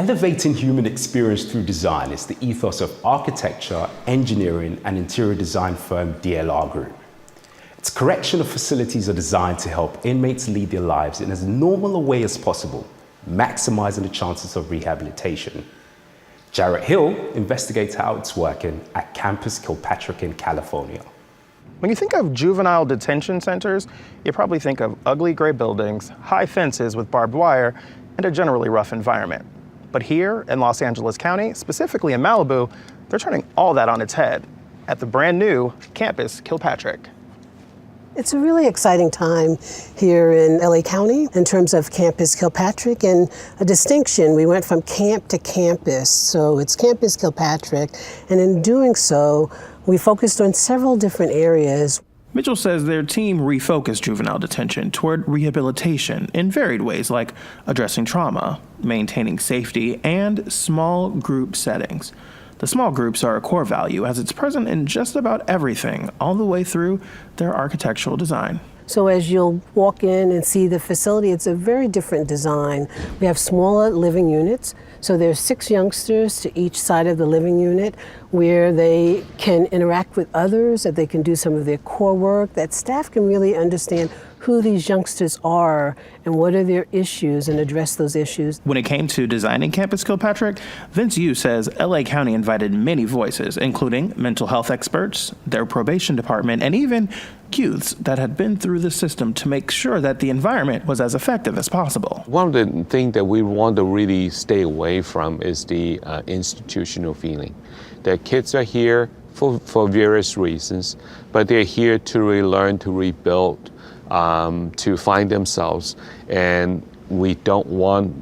Elevating human experience through design is the ethos of architecture, engineering, and interior design firm DLR Group. Its collection of facilities are designed to help inmates lead their lives in as normal a way as possible, maximizing the chances of rehabilitation. Jarrett Hill investigates how it's working at Campus Kilpatrick in California. When you think of juvenile detention centers, you probably think of ugly gray buildings, high fences with barbed wire, and a generally rough environment. But here in Los Angeles County, specifically in Malibu, they're turning all that on its head at the brand new Campus Kilpatrick. It's a really exciting time here in LA County in terms of Campus Kilpatrick, and a distinction. We went from camp to campus, so it's Campus Kilpatrick, and in doing so, we focused on several different areas. Mitchell says their team refocused juvenile detention toward rehabilitation in varied ways, like addressing trauma, maintaining safety, and small group settings. The small groups are a core value as it's present in just about everything, all the way through their architectural design. So as you'll walk in and see the facility, it's a very different design. We have smaller living units, so there's 6 youngsters to each side of the living unit where they can interact with others, that they can do some of their core work, that staff can really understand who these youngsters are and what are their issues and address those issues. When it came to designing Campus Kilpatrick, Vince Yu says LA County invited many voices, including mental health experts, their probation department, and even youths that had been through the system to make sure that the environment was as effective as possible. One of the things that we want to really stay away from is the institutional feeling. The kids are here for various reasons, but they're here to relearn, to rebuild, to find themselves, and we don't want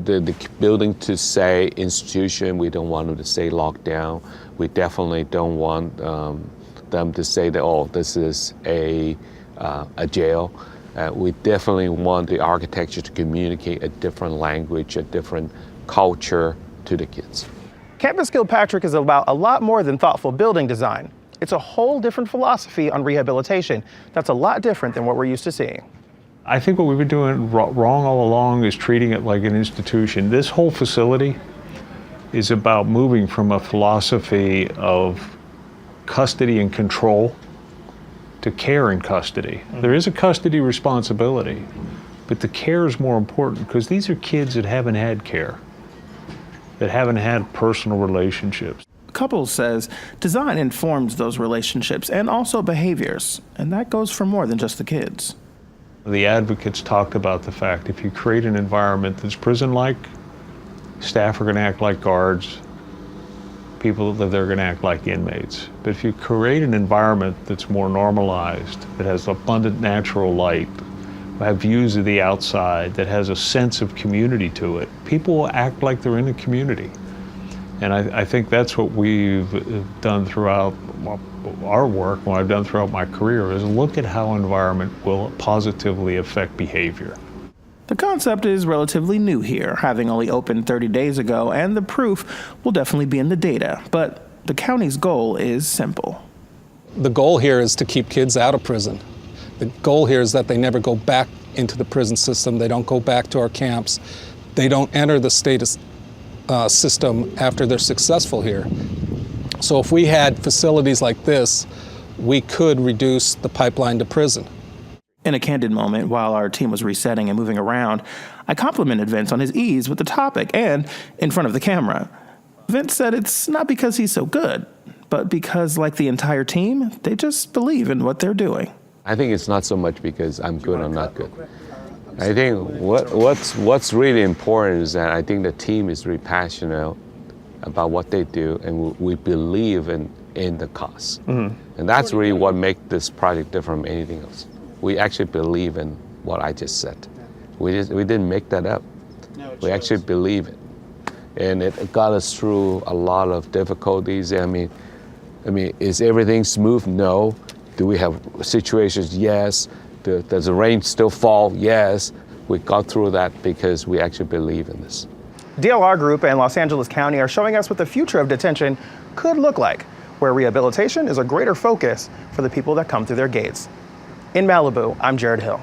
the building to say institution. We don't want them to say lockdown. We definitely don't want them to say that, oh, this is a jail. We definitely want the architecture to communicate a different language, a different culture to the kids. Campus Kilpatrick is about a lot more than thoughtful building design. It's a whole different philosophy on rehabilitation that's a lot different than what we're used to seeing. I think what we've been doing wrong all along is treating it like an institution. This whole facility is about moving from a philosophy of custody and control to care and custody. There is a custody responsibility, but the care is more important because these are kids that haven't had care, that haven't had personal relationships. Cupples says design informs those relationships and also behaviors, and that goes for more than just the kids. The advocates talked about the fact if you create an environment that's prison-like, staff are going to act like guards, people that live there are going to act like inmates. But if you create an environment that's more normalized, that has abundant natural light, have views of the outside, that has a sense of community to it, people will act like they're in a community. And I think that's what we've done throughout our work, what I've done throughout my career, is look at how environment will positively affect behavior. The concept is relatively new here, having only opened 30 days ago, and the proof will definitely be in the data. But the county's goal is simple. The goal here is to keep kids out of prison. The goal here is that they never go back into the prison system. They don't go back to our camps. They don't enter the state system after they're successful here. So if we had facilities like this, we could reduce the pipeline to prison. In a candid moment, while our team was resetting and moving around, I complimented Vince on his ease with the topic and in front of the camera. Vince said it's not because he's so good, but because, like the entire team, they just believe in what they're doing. I think it's not so much because I'm good or not good. I think what's really important is that I think the team is really passionate about what they do, and we believe in the cause. Mm-hmm. And that's really what makes this project different from anything else. We actually believe in what I just said. We didn't make that up. We actually believe it. And it got us through a lot of difficulties. I mean, is everything smooth? No. Do we have situations? Yes. Does the rain still fall? Yes. We got through that because we actually believe in this. DLR Group and Los Angeles County are showing us what the future of detention could look like, where rehabilitation is a greater focus for the people that come through their gates. In Malibu, I'm Jarrett Hill.